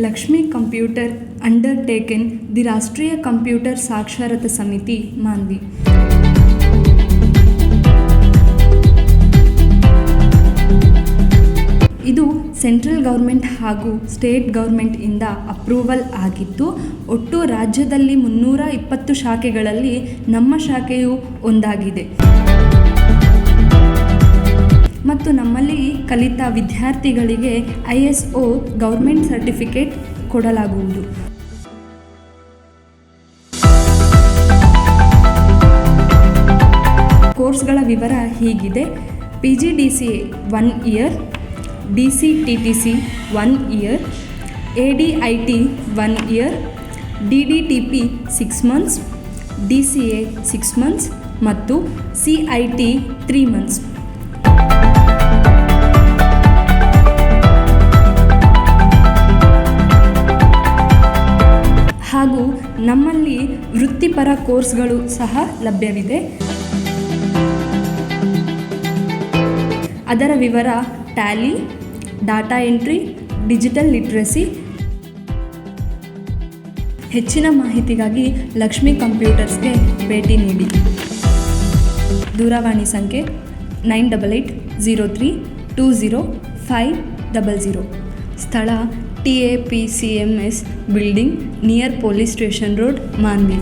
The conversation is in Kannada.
ಲಕ್ಷ್ಮಿ ಕಂಪ್ಯೂಟರ್ ಅಂಡರ್ಟೇಕನ್ ದಿ ರಾಷ್ಟ್ರೀಯ ಕಂಪ್ಯೂಟರ್ ಸಾಕ್ಷರತಾ ಸಮಿತಿ ಮಾನ್ವಿ. ಇದು ಸೆಂಟ್ರಲ್ ಗೌರ್ಮೆಂಟ್ ಹಾಗೂ ಸ್ಟೇಟ್ ಗೌರ್ಮೆಂಟ್ ಇಂದ ಅಪ್ರೂವಲ್ ಆಗಿದ್ದು, ಒಟ್ಟು ರಾಜ್ಯದಲ್ಲಿ 320 ಶಾಖೆಗಳಲ್ಲಿ ನಮ್ಮ ಶಾಖೆಯು ಒಂದಾಗಿದೆ ಮತ್ತು ನಮ್ಮಲ್ಲಿ ಕಲಿತ ವಿದ್ಯಾರ್ಥಿಗಳಿಗೆ ISO ಗೌರ್ಮೆಂಟ್ ಸರ್ಟಿಫಿಕೇಟ್ ಕೊಡಲಾಗುವುದು. ಕೋರ್ಸ್ಗಳ ವಿವರ ಹೀಗಿದೆ. PGDCA 1 year, DCTTC 1 year, ADIT 1 year, DDTP 6 months, DCA 6 months ಮತ್ತು CIT 3 months. ಹಾಗೂ ನಮ್ಮಲ್ಲಿ ವೃತ್ತಿಪರ ಕೋರ್ಸ್ಗಳು ಸಹ ಲಭ್ಯವಿದೆ. ಅದರ ವಿವರ Tally, data entry, digital literacy. ಹೆಚ್ಚಿನ ಮಾಹಿತಿಗಾಗಿ ಲಕ್ಷ್ಮಿ ಕಂಪ್ಯೂಟರ್ಸ್ಗೆ ಭೇಟಿ ನೀಡಿ. ದೂರವಾಣಿ ಸಂಖ್ಯೆ 9803200500. ಸ್ಥಳ TAPCMS building near police station road, Manvi.